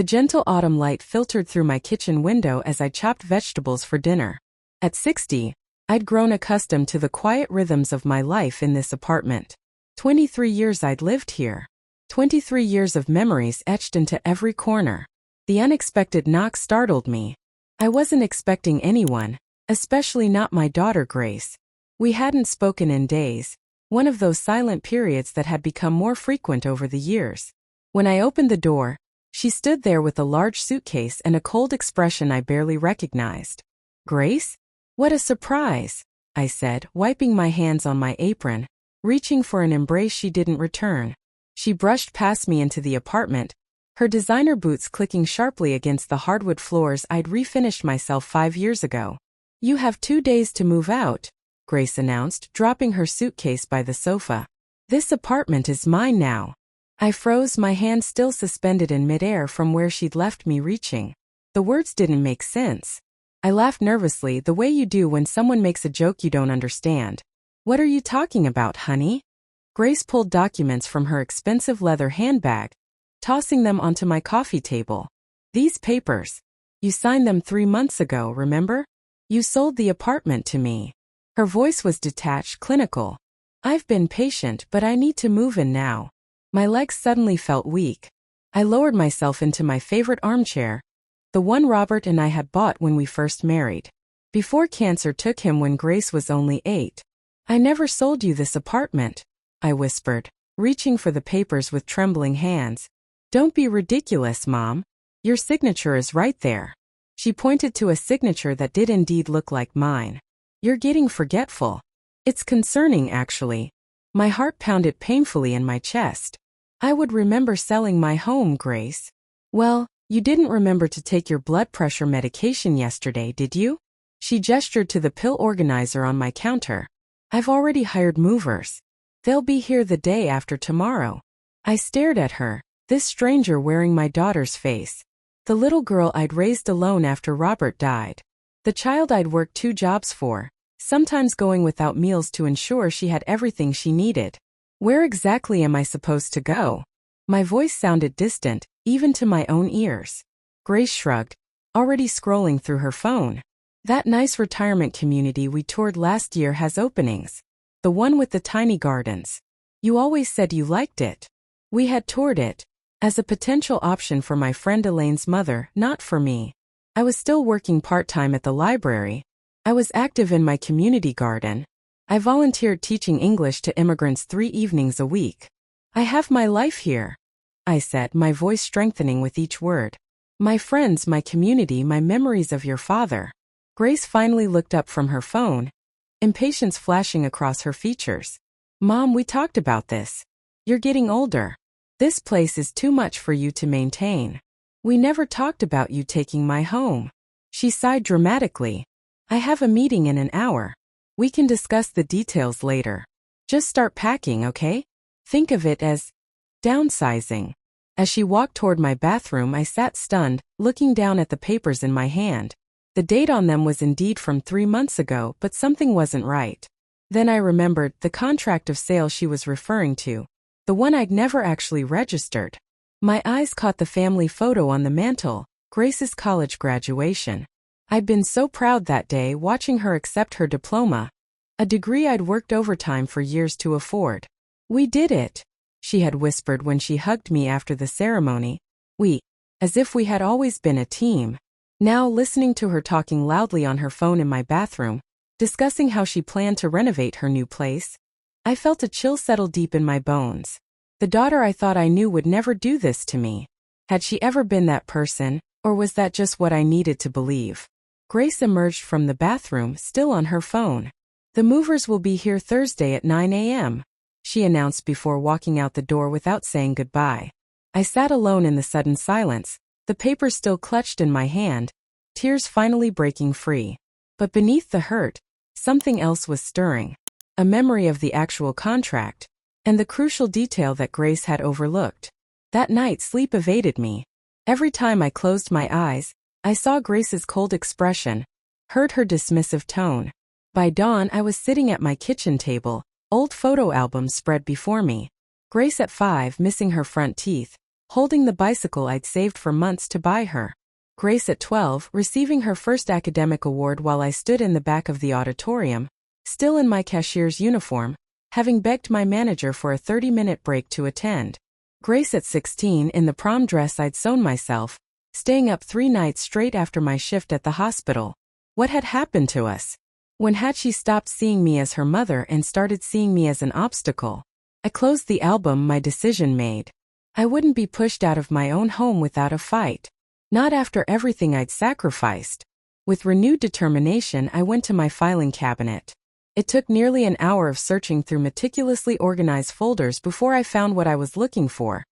The gentle autumn light filtered through my kitchen window as I chopped vegetables for dinner. At 60, I'd grown accustomed to the quiet rhythms of my life in this apartment. 23 years I'd lived here. 23 years of memories etched into every corner. The unexpected knock startled me. I wasn't expecting anyone, especially not my daughter Grace. We hadn't spoken in days, one of those silent periods that had become more frequent over the years. When I opened the door, she stood there with a large suitcase and a cold expression I barely recognized. "Grace? What a surprise," I said, wiping my hands on my apron, reaching for an embrace she didn't return. She brushed past me into the apartment, her designer boots clicking sharply against the hardwood floors I'd refinished myself 5 years ago. "You have 2 days to move out," Grace announced, dropping her suitcase by the sofa. "This apartment is mine now." I froze, my hand still suspended in midair from where she'd left me reaching. The words didn't make sense. I laughed nervously, the way you do when someone makes a joke you don't understand. "What are you talking about, honey?" Grace pulled documents from her expensive leather handbag, tossing them onto my coffee table. "These papers. You signed them 3 months ago, remember? You sold the apartment to me." Her voice was detached, clinical. "I've been patient, but I need to move in now." My legs suddenly felt weak. I lowered myself into my favorite armchair, the one Robert and I had bought when we first married. "Before cancer took him when Grace was only 8. I never sold you this apartment," I whispered, reaching for the papers with trembling hands. "Don't be ridiculous, Mom. Your signature is right there." She pointed to a signature that did indeed look like mine. "You're getting forgetful." "It's concerning, actually." My heart pounded painfully in my chest. "I would remember selling my home, Grace." "Well, you didn't remember to take your blood pressure medication yesterday, did you?" She gestured to the pill organizer on my counter. "I've already hired movers. They'll be here the day after tomorrow." I stared at her, this stranger wearing my daughter's face. The little girl I'd raised alone after Robert died. The child I'd worked 2 jobs for, sometimes going without meals to ensure she had everything she needed. Where exactly am I supposed to go? My voice sounded distant, even to my own ears. Grace shrugged, already scrolling through her phone. "That nice retirement community we toured last year has openings. The one with the tiny gardens. You always said you liked it." We had toured it as a potential option for my friend Elaine's mother, not for me. I was still working part-time at the library. I was active in my community garden. I volunteered teaching English to immigrants 3 evenings a week. "I have my life here," I said, my voice strengthening with each word. "My friends, my community, my memories of your father." Grace finally looked up from her phone, impatience flashing across her features. "Mom, we talked about this. You're getting older. This place is too much for you to maintain. We never talked about you taking my home." She sighed dramatically. "I have a meeting in an hour. We can discuss the details later. Just start packing, okay? Think of it as downsizing." As she walked toward my bathroom, I sat stunned, looking down at the papers in my hand. The date on them was indeed from 3 months ago, but something wasn't right. Then I remembered the contract of sale she was referring to, the one I'd never actually registered. My eyes caught the family photo on the mantel, Grace's college graduation. I'd been so proud that day watching her accept her diploma, a degree I'd worked overtime for years to afford. "We did it," she had whispered when she hugged me after the ceremony. "We," as if we had always been a team. Now, listening to her talking loudly on her phone in my bathroom, discussing how she planned to renovate her new place, I felt a chill settle deep in my bones. The daughter I thought I knew would never do this to me. Had she ever been that person, or was that just what I needed to believe? Grace emerged from the bathroom, still on her phone. "The movers will be here Thursday at 9 a.m., she announced before walking out the door without saying goodbye. I sat alone in the sudden silence, the paper still clutched in my hand, tears finally breaking free. But beneath the hurt, something else was stirring. A memory of the actual contract, and the crucial detail that Grace had overlooked. That night sleep evaded me. Every time I closed my eyes, I saw Grace's cold expression, heard her dismissive tone. By dawn I was sitting at my kitchen table, old photo albums spread before me. Grace at 5 missing her front teeth, holding the bicycle I'd saved for months to buy her. Grace at 12, receiving her first academic award while I stood in the back of the auditorium, still in my cashier's uniform, having begged my manager for a 30-minute break to attend. Grace at 16 in the prom dress I'd sewn myself, staying up 3 nights straight after my shift at the hospital. What had happened to us? When had she stopped seeing me as her mother and started seeing me as an obstacle? I closed the album, my decision made. I wouldn't be pushed out of my own home without a fight. Not after everything I'd sacrificed. With renewed determination, I went to my filing cabinet. It took nearly an hour of searching through meticulously organized folders before I found what I was looking for.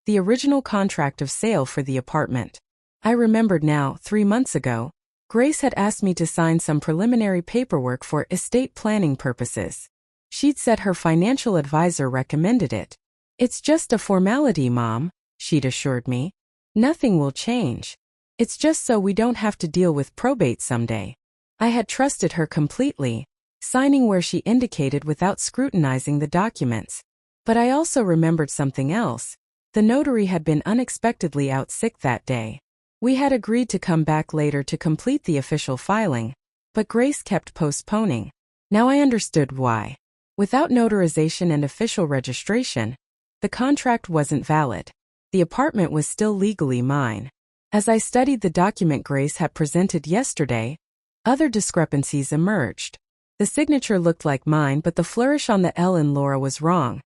The original contract of sale for the apartment. I remembered now, 3 months ago, Grace had asked me to sign some preliminary paperwork for estate planning purposes. She'd said her financial advisor recommended it. "It's just a formality, Mom," she'd assured me. "Nothing will change. It's just so we don't have to deal with probate someday." I had trusted her completely, signing where she indicated without scrutinizing the documents. But I also remembered something else. The notary had been unexpectedly out sick that day. We had agreed to come back later to complete the official filing, but Grace kept postponing. Now I understood why. Without notarization and official registration, the contract wasn't valid. The apartment was still legally mine. As I studied the document Grace had presented yesterday, other discrepancies emerged. The signature looked like mine, but the flourish on the L in Laura was wrong.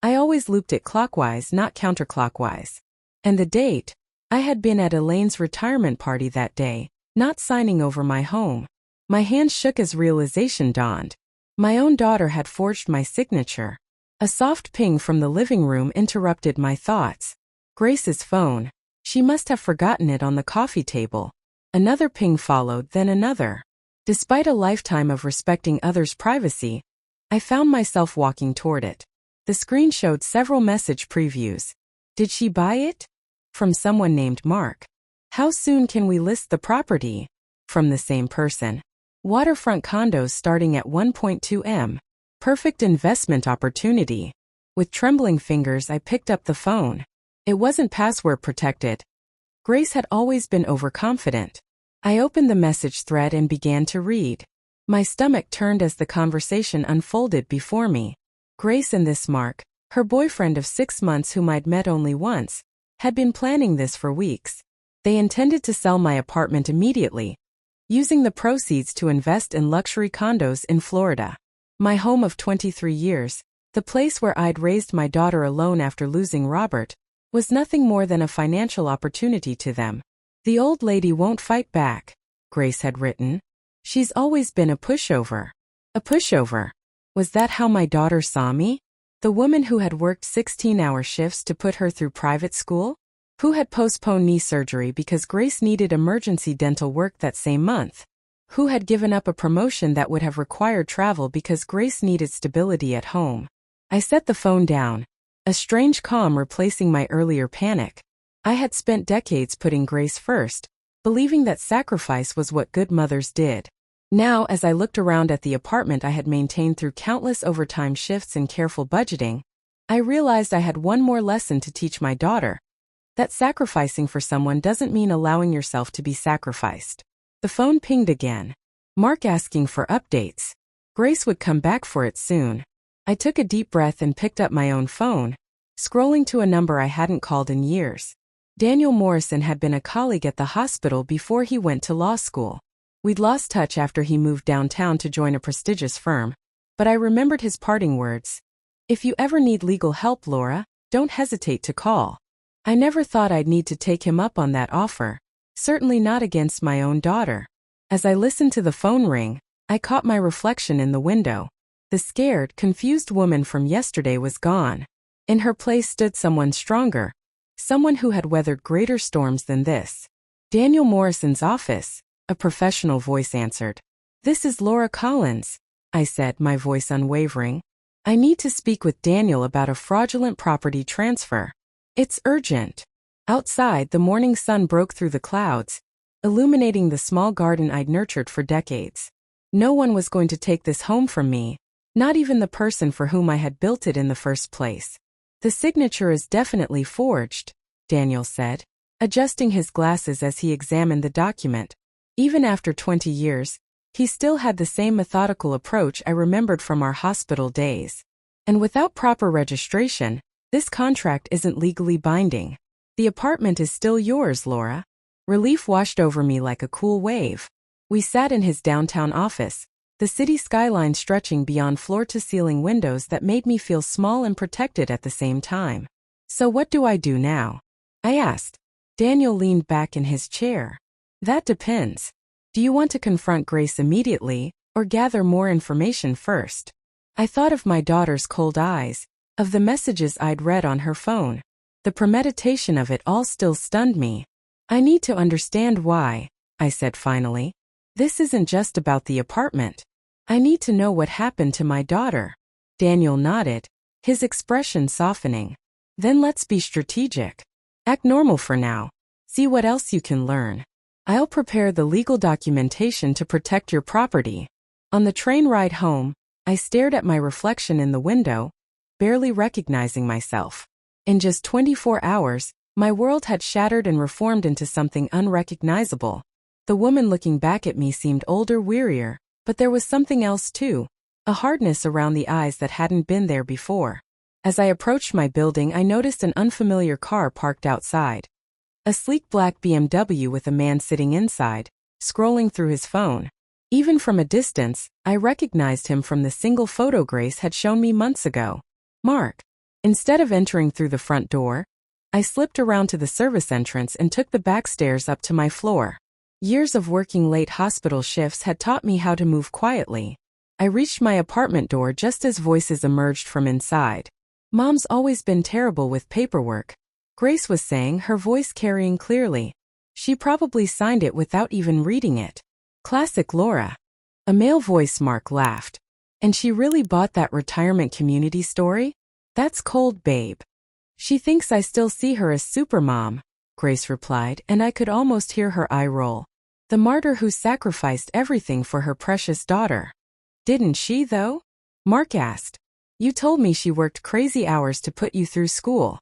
I always looped it clockwise, not counterclockwise. And the date, I had been at Elaine's retirement party that day, not signing over my home. My hands shook as realization dawned. My own daughter had forged my signature. A soft ping from the living room interrupted my thoughts. Grace's phone. She must have forgotten it on the coffee table. Another ping followed, then another. Despite a lifetime of respecting others' privacy, I found myself walking toward it. The screen showed several message previews. "Did she buy it?" From someone named Mark. "How soon can we list the property?" From the same person. "Waterfront condos starting at 1.2 M. Perfect investment opportunity." With trembling fingers, I picked up the phone. It wasn't password protected. Grace had always been overconfident. I opened the message thread and began to read. My stomach turned as the conversation unfolded before me. Grace and this Mark, her boyfriend of 6 months whom I'd met only once, had been planning this for weeks. They intended to sell my apartment immediately, using the proceeds to invest in luxury condos in Florida. My home of 23 years, the place where I'd raised my daughter alone after losing Robert, was nothing more than a financial opportunity to them. "The old lady won't fight back," Grace had written. "She's always been a pushover." A pushover? Was that how my daughter saw me? The woman who had worked 16-hour shifts to put her through private school? Who had postponed knee surgery because Grace needed emergency dental work that same month? Who had given up a promotion that would have required travel because Grace needed stability at home? I set the phone down, a strange calm replacing my earlier panic. I had spent decades putting Grace first, believing that sacrifice was what good mothers did. Now, as I looked around at the apartment I had maintained through countless overtime shifts and careful budgeting, I realized I had one more lesson to teach my daughter. That sacrificing for someone doesn't mean allowing yourself to be sacrificed. The phone pinged again. Mark asking for updates. Grace would come back for it soon. I took a deep breath and picked up my own phone, scrolling to a number I hadn't called in years. Daniel Morrison had been a colleague at the hospital before he went to law school. We'd lost touch after he moved downtown to join a prestigious firm, but I remembered his parting words. "If you ever need legal help, Laura, don't hesitate to call." I never thought I'd need to take him up on that offer, certainly not against my own daughter. As I listened to the phone ring, I caught my reflection in the window. The scared, confused woman from yesterday was gone. In her place stood someone stronger, someone who had weathered greater storms than this. "Daniel Morrison's office," a professional voice answered. "This is Laura Collins," I said, my voice unwavering. "I need to speak with Daniel about a fraudulent property transfer. It's urgent." Outside, the morning sun broke through the clouds, illuminating the small garden I'd nurtured for decades. No one was going to take this home from me, not even the person for whom I had built it in the first place. "The signature is definitely forged," Daniel said, adjusting his glasses as he examined the document. Even after 20 years, he still had the same methodical approach I remembered from our hospital days. And without proper registration, this contract isn't legally binding. The apartment is still yours, Laura. Relief washed over me like a cool wave. We sat in his downtown office, the city skyline stretching beyond floor-to-ceiling windows that made me feel small and protected at the same time. So what do I do now? I asked. Daniel leaned back in his chair. That depends. Do you want to confront Grace immediately, or gather more information first? I thought of my daughter's cold eyes, of the messages I'd read on her phone. The premeditation of it all still stunned me. I need to understand why, I said finally. This isn't just about the apartment. I need to know what happened to my daughter. Daniel nodded, his expression softening. Then let's be strategic. Act normal for now. See what else you can learn. I'll prepare the legal documentation to protect your property. On the train ride home, I stared at my reflection in the window, barely recognizing myself. In just 24 hours, my world had shattered and reformed into something unrecognizable. The woman looking back at me seemed older, wearier, but there was something else too, a hardness around the eyes that hadn't been there before. As I approached my building, I noticed an unfamiliar car parked outside. A sleek black BMW with a man sitting inside, scrolling through his phone. Even from a distance, I recognized him from the single photo Grace had shown me months ago. Mark. Instead of entering through the front door, I slipped around to the service entrance and took the back stairs up to my floor. Years of working late hospital shifts had taught me how to move quietly. I reached my apartment door just as voices emerged from inside. Mom's always been terrible with paperwork, Grace was saying, her voice carrying clearly. She probably signed it without even reading it. Classic Laura. A male voice, Mark laughed. And she really bought that retirement community story? That's cold, babe. She thinks I still see her as supermom, Grace replied, and I could almost hear her eye roll. The martyr who sacrificed everything for her precious daughter. Didn't she, though? Mark asked. You told me she worked crazy hours to put you through school.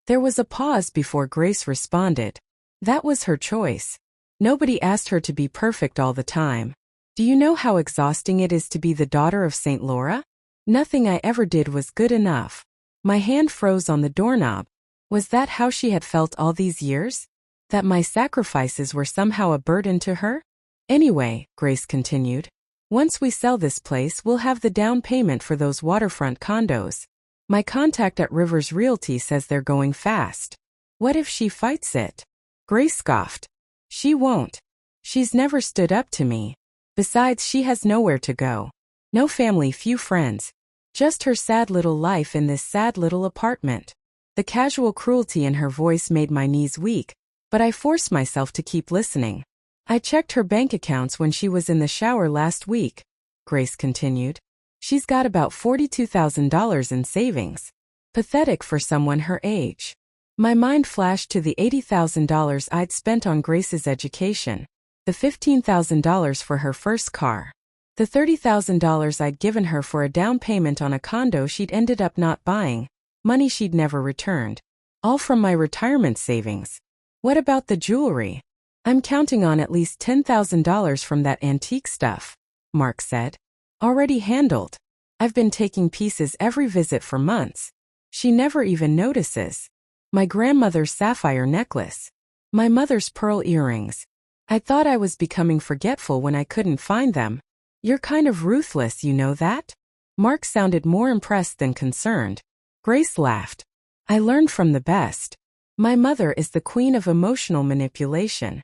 There was a pause before Grace responded. That was her choice. Nobody asked her to be perfect all the time. Do you know how exhausting it is to be the daughter of Saint Laura? Nothing I ever did was good enough. My hand froze on the doorknob. Was that how she had felt all these years? That my sacrifices were somehow a burden to her? Anyway, Grace continued, once we sell this place, we'll have the down payment for those waterfront condos. My contact at Rivers Realty says they're going fast. What if she fights it? Grace scoffed. She won't. She's never stood up to me. Besides, she has nowhere to go. No family, few friends. Just her sad little life in this sad little apartment. The casual cruelty in her voice made my knees weak, but I forced myself to keep listening. I checked her bank accounts when she was in the shower last week, Grace continued. She's got about $42,000 in savings. Pathetic for someone her age. My mind flashed to the $80,000 I'd spent on Grace's education, the $15,000 for her first car, the $30,000 I'd given her for a down payment on a condo she'd ended up not buying, money she'd never returned, all from my retirement savings. What about the jewelry? I'm counting on at least $10,000 from that antique stuff, Mark said. Already handled. I've been taking pieces every visit for months. She never even notices. My grandmother's sapphire necklace. My mother's pearl earrings. I thought I was becoming forgetful when I couldn't find them. You're kind of ruthless, you know that? Mark sounded more impressed than concerned. Grace laughed. I learned from the best. My mother is the queen of emotional manipulation.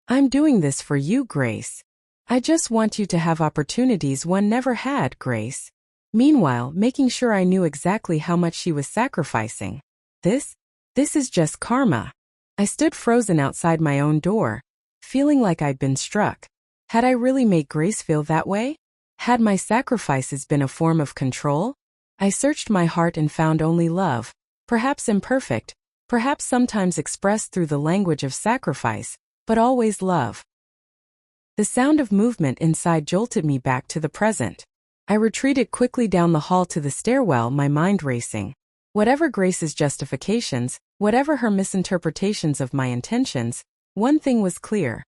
I'm doing this for you, Grace. I just want you to have opportunities one never had, Grace. Meanwhile, making sure I knew exactly how much she was sacrificing. This is just karma. I stood frozen outside my own door, feeling like I'd been struck. Had I really made Grace feel that way? Had my sacrifices been a form of control? I searched my heart and found only love, perhaps imperfect, perhaps sometimes expressed through the language of sacrifice, but always love. The sound of movement inside jolted me back to the present. I retreated quickly down the hall to the stairwell, my mind racing. Whatever Grace's justifications, Whatever her misinterpretations of my intentions, one thing was clear.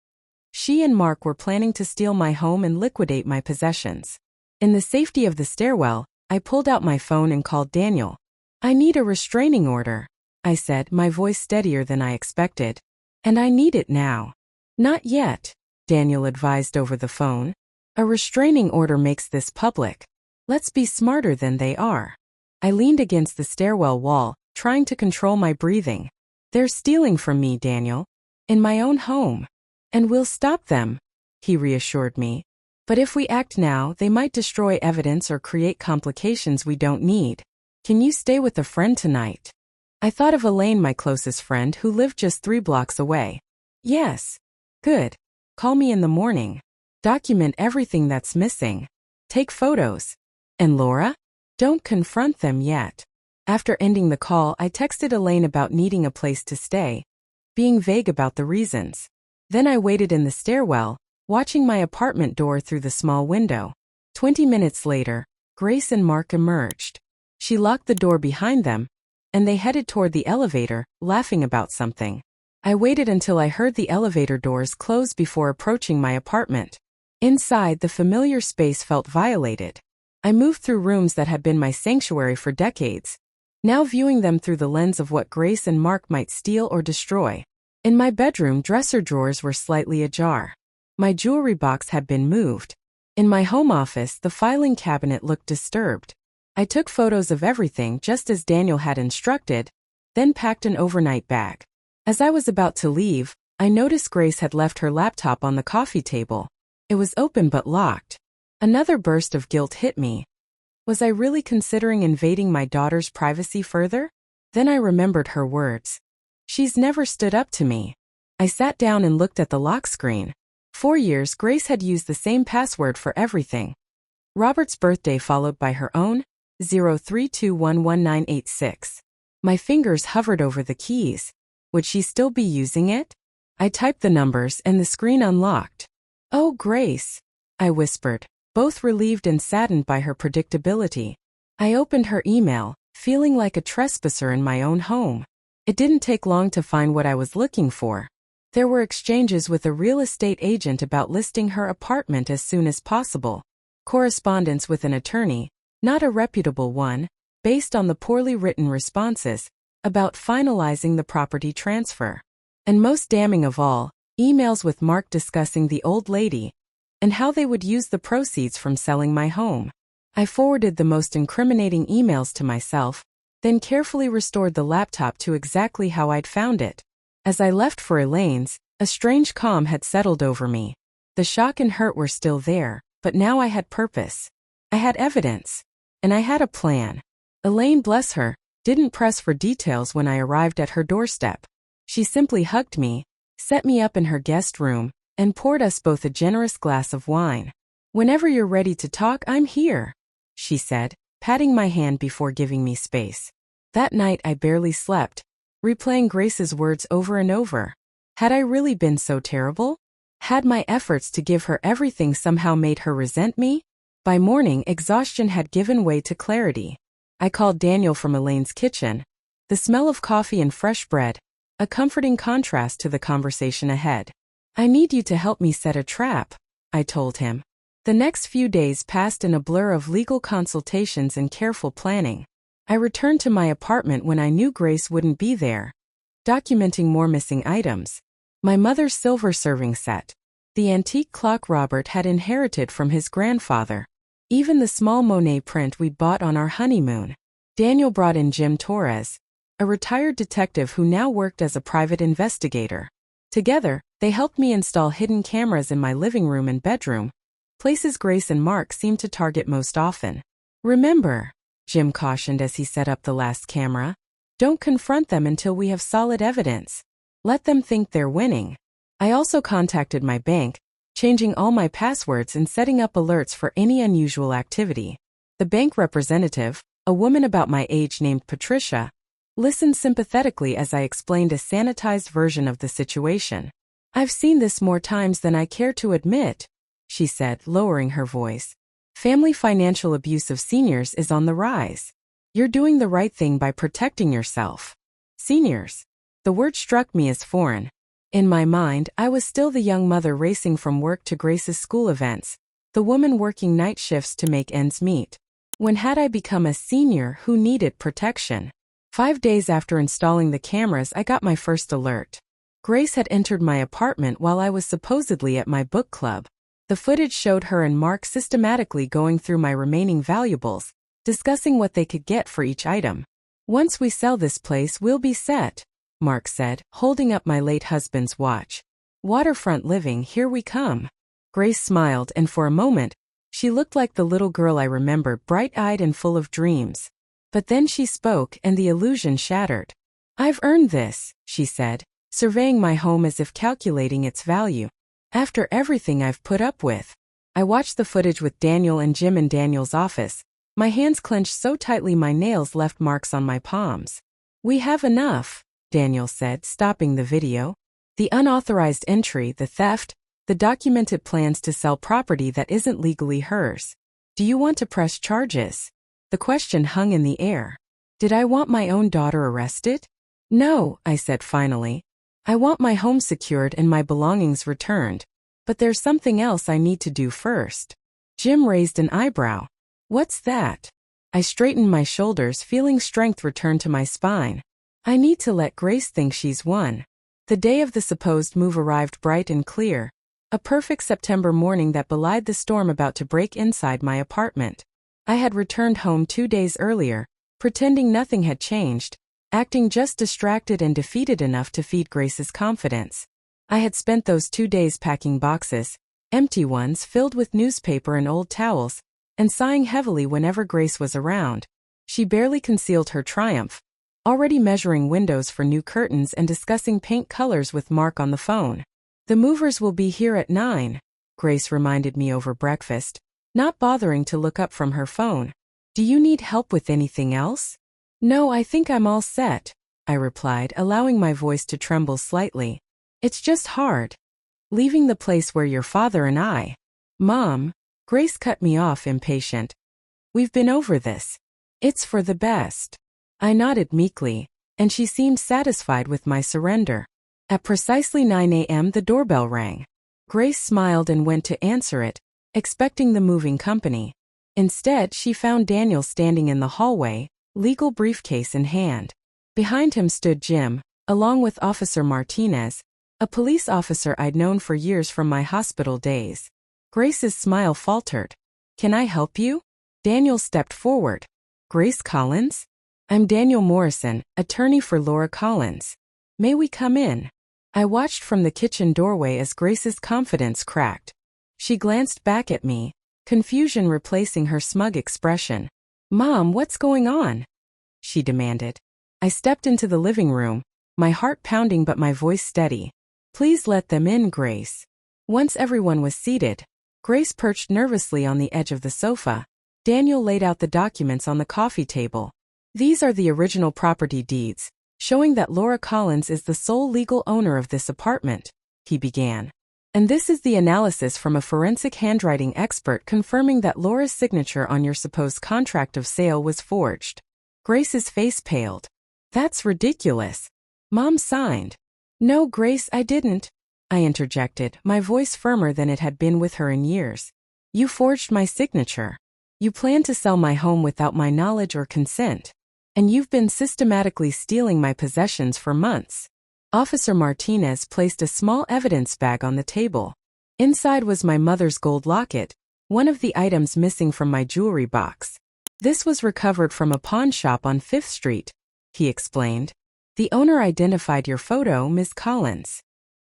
She and Mark were planning to steal my home and liquidate my possessions. In the safety of the stairwell, I pulled out my phone and called Daniel. "I need a restraining order," I said, my voice steadier than I expected. "And I need it now." "Not yet," Daniel advised over the phone. "A restraining order makes this public. Let's be smarter than they are." I leaned against the stairwell wall, trying to control my breathing. "They're stealing from me, Daniel. In my own home. And we'll stop them," he reassured me. "But if we act now, they might destroy evidence or create complications we don't need. Can you stay with a friend tonight?" I thought of Elaine, my closest friend, who lived just 3 blocks away. "Yes." "Good. Call me in the morning. Document everything that's missing. Take photos. And Laura? Don't confront them yet." After ending the call, I texted Elaine about needing a place to stay, being vague about the reasons. Then I waited in the stairwell, watching my apartment door through the small window. 20 minutes later, Grace and Mark emerged. She locked the door behind them, and they headed toward the elevator, laughing about something. I waited until I heard the elevator doors close before approaching my apartment. Inside, the familiar space felt violated. I moved through rooms that had been my sanctuary for decades, now viewing them through the lens of what Grace and Mark might steal or destroy. In my bedroom, dresser drawers were slightly ajar. My jewelry box had been moved. In my home office, the filing cabinet looked disturbed. I took photos of everything just as Daniel had instructed, then packed an overnight bag. As I was about to leave, I noticed Grace had left her laptop on the coffee table. It was open but locked. Another burst of guilt hit me. Was I really considering invading my daughter's privacy further? Then I remembered her words. "She's never stood up to me." I sat down and looked at the lock screen. 4 years, Grace had used the same password for everything. Robert's birthday followed by her own, 032111986. My fingers hovered over the keys. Would she still be using it? I typed the numbers and the screen unlocked. "Oh, Grace," I whispered, both relieved and saddened by her predictability. I opened her email, feeling like a trespasser in my own home. It didn't take long to find what I was looking for. There were exchanges with a real estate agent about listing her apartment as soon as possible. Correspondence with an attorney, not a reputable one, based on the poorly written responses, about finalizing the property transfer. And most damning of all, emails with Mark discussing the old lady and how they would use the proceeds from selling my home. I forwarded the most incriminating emails to myself, then carefully restored the laptop to exactly how I'd found it. As I left for Elaine's, a strange calm had settled over me. The shock and hurt were still there, but now I had purpose. I had evidence. And I had a plan. Elaine, bless her, didn't press for details when I arrived at her doorstep. She simply hugged me, set me up in her guest room, and poured us both a generous glass of wine. "Whenever you're ready to talk, I'm here," she said, patting my hand before giving me space. That night I barely slept, replaying Grace's words over and over. Had I really been so terrible? Had my efforts to give her everything somehow made her resent me? By morning, exhaustion had given way to clarity. I called Daniel from Elaine's kitchen. The smell of coffee and fresh bread, a comforting contrast to the conversation ahead. "I need you to help me set a trap," I told him. The next few days passed in a blur of legal consultations and careful planning. I returned to my apartment when I knew Grace wouldn't be there, documenting more missing items. My mother's silver serving set, the antique clock Robert had inherited from his grandfather, even the small Monet print we'd bought on our honeymoon. Daniel brought in Jim Torres, a retired detective who now worked as a private investigator. Together, they helped me install hidden cameras in my living room and bedroom, places Grace and Mark seemed to target most often. "Remember," Jim cautioned as he set up the last camera, "don't confront them until we have solid evidence. Let them think they're winning." I also contacted my bank, changing all my passwords and setting up alerts for any unusual activity. The bank representative, a woman about my age named Patricia, listened sympathetically as I explained a sanitized version of the situation. "I've seen this more times than I care to admit," she said, lowering her voice. "Family financial abuse of seniors is on the rise. You're doing the right thing by protecting yourself. Seniors. The word struck me as foreign. In my mind, I was still the young mother racing from work to Grace's school events, the woman working night shifts to make ends meet. When had I become a senior who needed protection? 5 days after installing the cameras, I got my first alert. Grace had entered my apartment while I was supposedly at my book club. The footage showed her and Mark systematically going through my remaining valuables, discussing what they could get for each item. "Once we sell this place, we'll be set," Mark said, holding up my late husband's watch. "Waterfront living, here we come." Grace smiled, and for a moment, she looked like the little girl I remembered, bright-eyed and full of dreams. But then she spoke, and the illusion shattered. "I've earned this," she said, surveying my home as if calculating its value. "After everything I've put up with." I watched the footage with Daniel and Jim in Daniel's office, my hands clenched so tightly my nails left marks on my palms. "We have enough," Daniel said, stopping the video. "The unauthorized entry, the theft, the documented plans to sell property that isn't legally hers. Do you want to press charges?" The question hung in the air. Did I want my own daughter arrested? "No," I said finally. "I want my home secured and my belongings returned. But there's something else I need to do first." Jim raised an eyebrow. "What's that?" I straightened my shoulders, feeling strength return to my spine. "I need to let Grace think she's won." The day of the supposed move arrived bright and clear. A perfect September morning that belied the storm about to break inside my apartment. I had returned home 2 days earlier, pretending nothing had changed, acting just distracted and defeated enough to feed Grace's confidence. I had spent those 2 days packing boxes, empty ones filled with newspaper and old towels, and sighing heavily whenever Grace was around. She barely concealed her triumph, already measuring windows for new curtains and discussing paint colors with Mark on the phone. "The movers will be here at 9, Grace reminded me over breakfast, not bothering to look up from her phone. "Do you need help with anything else?" "No, I think I'm all set," I replied, allowing my voice to tremble slightly. "It's just hard. Leaving the place where your father and I—" "Mom," Grace cut me off, impatient. "We've been over this. It's for the best." I nodded meekly, and she seemed satisfied with my surrender. At precisely 9 a.m. the doorbell rang. Grace smiled and went to answer it, expecting the moving company. Instead, she found Daniel standing in the hallway, legal briefcase in hand. Behind him stood Jim, along with Officer Martinez, a police officer I'd known for years from my hospital days. Grace's smile faltered. "Can I help you?" Daniel stepped forward. "Grace Collins? I'm Daniel Morrison, attorney for Laura Collins. May we come in?" I watched from the kitchen doorway as Grace's confidence cracked. She glanced back at me, confusion replacing her smug expression. "Mom, what's going on?" she demanded. I stepped into the living room, my heart pounding but my voice steady. "Please let them in, Grace." Once everyone was seated, Grace perched nervously on the edge of the sofa. Daniel laid out the documents on the coffee table. "These are the original property deeds, showing that Laura Collins is the sole legal owner of this apartment," he began. "And this is the analysis from a forensic handwriting expert confirming that Laura's signature on your supposed contract of sale was forged." Grace's face paled. "That's ridiculous." Mom signed. "No, Grace, I didn't," I interjected, my voice firmer than it had been with her in years. "You forged my signature. You planned to sell my home without my knowledge or consent. And you've been systematically stealing my possessions for months." Officer Martinez placed a small evidence bag on the table. Inside was my mother's gold locket, one of the items missing from my jewelry box. "This was recovered from a pawn shop on 5th Street, he explained. "The owner identified your photo, Miss Collins."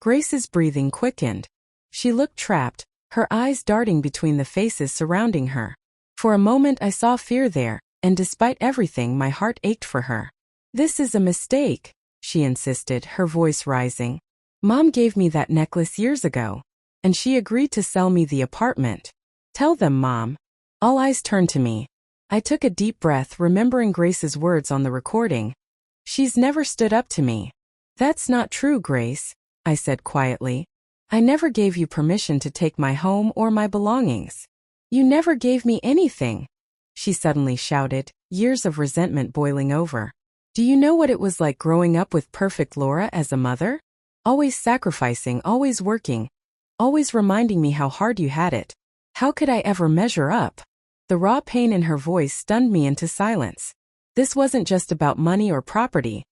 Grace's breathing quickened. She looked trapped, her eyes darting between the faces surrounding her. For a moment I saw fear there, and despite everything my heart ached for her. "This is a mistake," she insisted, her voice rising. "Mom gave me that necklace years ago, and she agreed to sell me the apartment." "Tell them, Mom." All eyes turned to me. I took a deep breath, remembering Grace's words on the recording. "She's never stood up to me." "That's not true, Grace," I said quietly. "I never gave you permission to take my home or my belongings. You never gave me anything," she suddenly shouted, years of resentment boiling over. Do you know what it was like growing up with perfect Laura as a mother? Always sacrificing, always working, always reminding me how hard you had it. How could I ever measure up? The raw pain in her voice stunned me into silence. This wasn't just about money or property.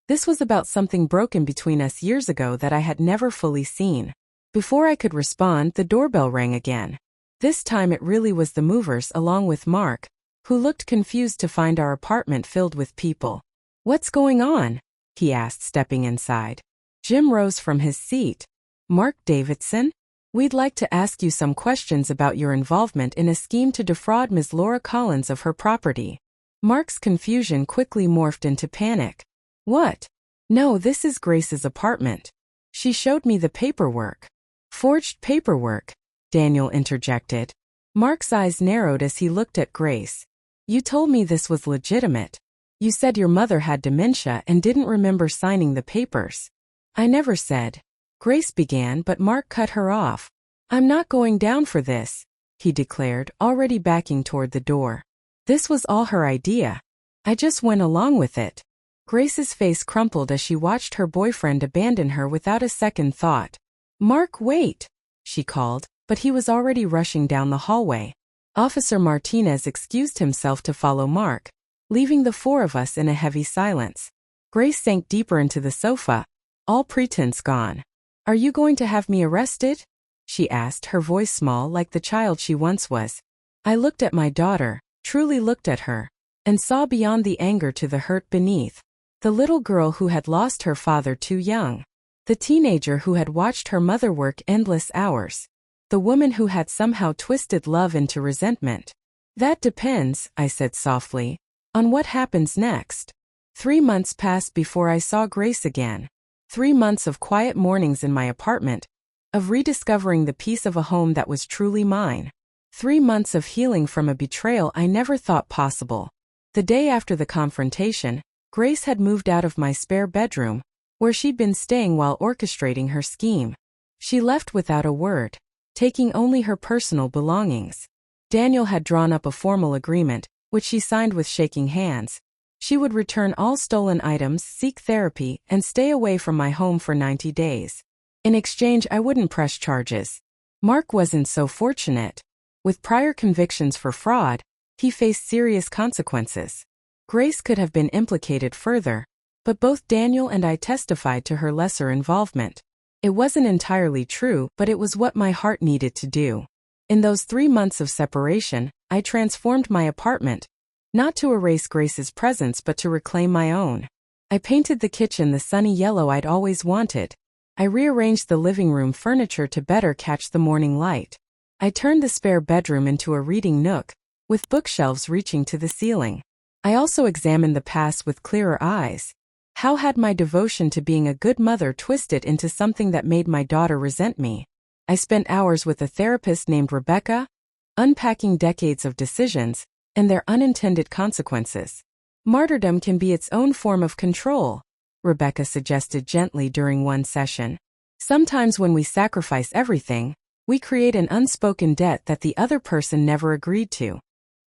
This was about something broken between us years ago that I had never fully seen. Before I could respond, the doorbell rang again. This time it really was the movers along with Mark, who looked confused to find our apartment filled with people. "What's going on?" he asked, stepping inside. Jim rose from his seat. "Mark Davidson? We'd like to ask you some questions about your involvement in a scheme to defraud Ms. Laura Collins of her property." Mark's confusion quickly morphed into panic. "What? No, this is Grace's apartment. She showed me the paperwork." "Forged paperwork," Daniel interjected. Mark's eyes narrowed as he looked at Grace. "You told me this was legitimate. You said your mother had dementia and didn't remember signing the papers." "I never said," Grace began, but Mark cut her off. "I'm not going down for this," he declared, already backing toward the door. "This was all her idea. I just went along with it." Grace's face crumpled as she watched her boyfriend abandon her without a second thought. "Mark, wait," she called, but he was already rushing down the hallway. Officer Martinez excused himself to follow Mark, leaving the four of us in a heavy silence. Grace sank deeper into the sofa, all pretense gone. "Are you going to have me arrested?" she asked, her voice small like the child she once was. I looked at my daughter, truly looked at her, and saw beyond the anger to the hurt beneath. The little girl who had lost her father too young. The teenager who had watched her mother work endless hours. The woman who had somehow twisted love into resentment. "That depends," I said softly, "on what happens next." 3 months passed before I saw Grace again. 3 months of quiet mornings in my apartment, of rediscovering the peace of a home that was truly mine. 3 months of healing from a betrayal I never thought possible. The day after the confrontation, Grace had moved out of my spare bedroom, where she'd been staying while orchestrating her scheme. She left without a word, taking only her personal belongings. Daniel had drawn up a formal agreement, which she signed with shaking hands. She would return all stolen items, seek therapy, and stay away from my home for 90 days. In exchange, I wouldn't press charges. Mark wasn't so fortunate. With prior convictions for fraud, he faced serious consequences. Grace could have been implicated further, but both Daniel and I testified to her lesser involvement. It wasn't entirely true, but it was what my heart needed to do. In those 3 months of separation, I transformed my apartment, not to erase Grace's presence but to reclaim my own. I painted the kitchen the sunny yellow I'd always wanted. I rearranged the living room furniture to better catch the morning light. I turned the spare bedroom into a reading nook, with bookshelves reaching to the ceiling. I also examined the past with clearer eyes. How had my devotion to being a good mother twisted into something that made my daughter resent me? I spent hours with a therapist named Rebecca, unpacking decades of decisions and their unintended consequences. "Martyrdom can be its own form of control," Rebecca suggested gently during one session. "Sometimes when we sacrifice everything, we create an unspoken debt that the other person never agreed to."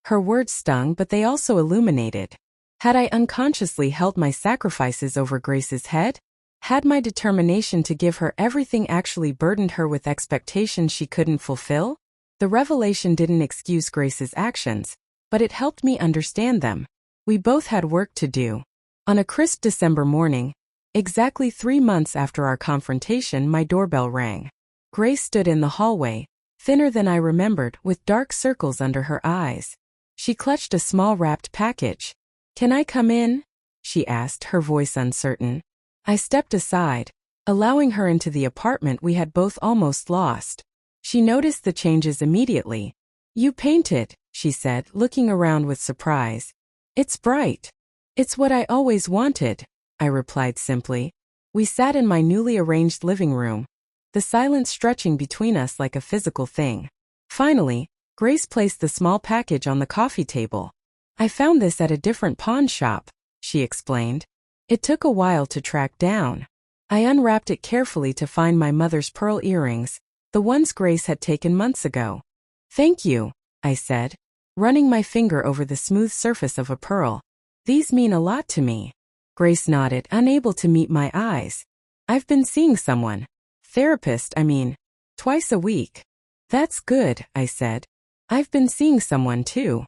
Her words stung, but they also illuminated. Had I unconsciously held my sacrifices over Grace's head? Had my determination to give her everything actually burdened her with expectations she couldn't fulfill? The revelation didn't excuse Grace's actions, but it helped me understand them. We both had work to do. On a crisp December morning, exactly 3 months after our confrontation, my doorbell rang. Grace stood in the hallway, thinner than I remembered, with dark circles under her eyes. She clutched a small wrapped package. "Can I come in?" she asked, her voice uncertain. I stepped aside, allowing her into the apartment we had both almost lost. She noticed the changes immediately. "You painted," she said, looking around with surprise. "It's bright." "It's what I always wanted," I replied simply. We sat in my newly arranged living room, the silence stretching between us like a physical thing. Finally, Grace placed the small package on the coffee table. "I found this at a different pawn shop," she explained. "It took a while to track down." I unwrapped it carefully to find my mother's pearl earrings, the ones Grace had taken months ago. "Thank you," I said, running my finger over the smooth surface of a pearl. "These mean a lot to me." Grace nodded, unable to meet my eyes. I've been seeing someone. Therapist, I mean. Twice a week. That's good, I said. I've been seeing someone too.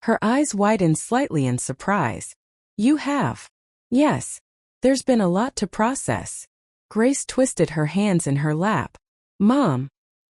Her eyes widened slightly in surprise. You have? Yes. There's been a lot to process. Grace twisted her hands in her lap. Mom,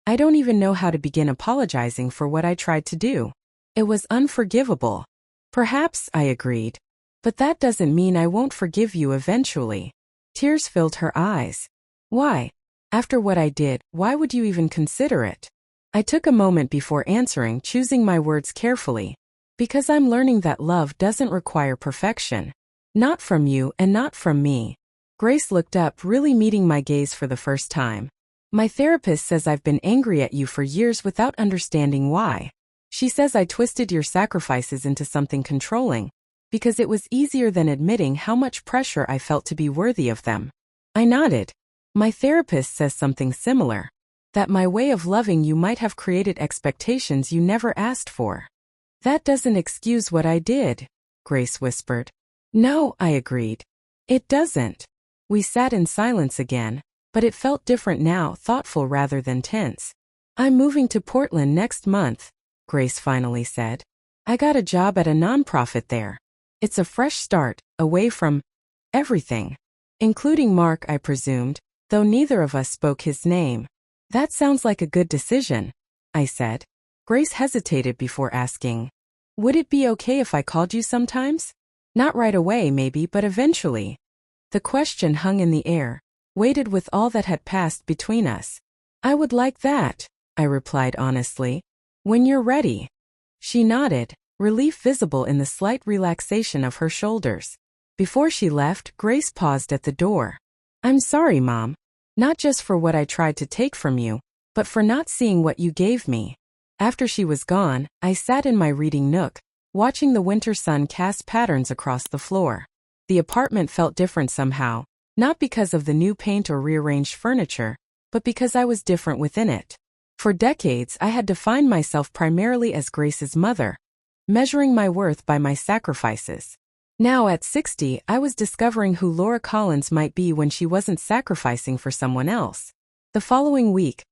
I don't even know how to begin apologizing for what I tried to do. It was unforgivable. Perhaps, I agreed. But that doesn't mean I won't forgive you eventually. Tears filled her eyes. Why? After what I did, why would you even consider it? I took a moment before answering, choosing my words carefully. Because I'm learning that love doesn't require perfection. Not from you and not from me. Grace looked up, really meeting my gaze for the first time. My therapist says I've been angry at you for years without understanding why. She says I twisted your sacrifices into something controlling, because it was easier than admitting how much pressure I felt to be worthy of them. I nodded. My therapist says something similar. That my way of loving you might have created expectations you never asked for. That doesn't excuse what I did, Grace whispered. No, I agreed. It doesn't. We sat in silence again, but it felt different now, thoughtful rather than tense. I'm moving to Portland next month, Grace finally said. I got a job at a nonprofit there. It's a fresh start, away from everything. Including Mark, I presumed, though neither of us spoke his name. That sounds like a good decision, I said. Grace hesitated before asking, would it be okay if I called you sometimes? Not right away maybe, but eventually. The question hung in the air, weighted with all that had passed between us. I would like that, I replied honestly. When you're ready. She nodded, relief visible in the slight relaxation of her shoulders. Before she left, Grace paused at the door. I'm sorry, Mom. Not just for what I tried to take from you, but for not seeing what you gave me. After she was gone, I sat in my reading nook, watching the winter sun cast patterns across the floor. The apartment felt different somehow, not because of the new paint or rearranged furniture, but because I was different within it. For decades, I had defined myself primarily as Grace's mother, measuring my worth by my sacrifices. Now at 60, I was discovering who Laura Collins might be when she wasn't sacrificing for someone else. The following week,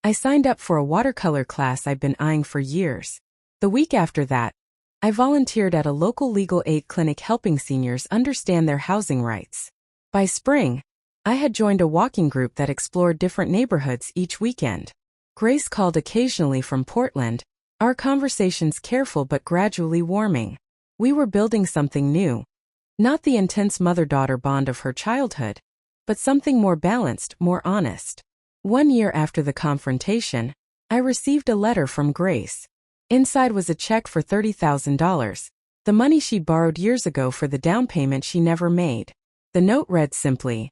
I signed up for a watercolor class I'd been eyeing for years. The week after that, I volunteered at a local legal aid clinic helping seniors understand their housing rights. By spring, I had joined a walking group that explored different neighborhoods each weekend. Grace called occasionally from Portland, our conversations careful but gradually warming. We were building something new. Not the intense mother-daughter bond of her childhood, but something more balanced, more honest. 1 year after the confrontation, I received a letter from Grace. Inside was a check for $30,000, the money she borrowed years ago for the down payment she never made. The note read simply,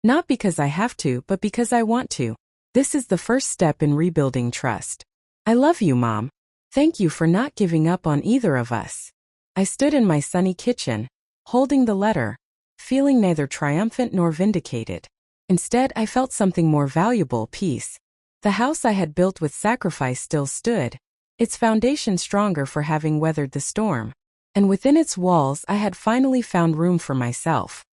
not because I have to, but because I want to. This is the first step in rebuilding trust. I love you, Mom. Thank you for not giving up on either of us. I stood in my sunny kitchen, holding the letter, feeling neither triumphant nor vindicated. Instead, I felt something more valuable, peace. The house I had built with sacrifice still stood, its foundation stronger for having weathered the storm. And within its walls I had finally found room for myself.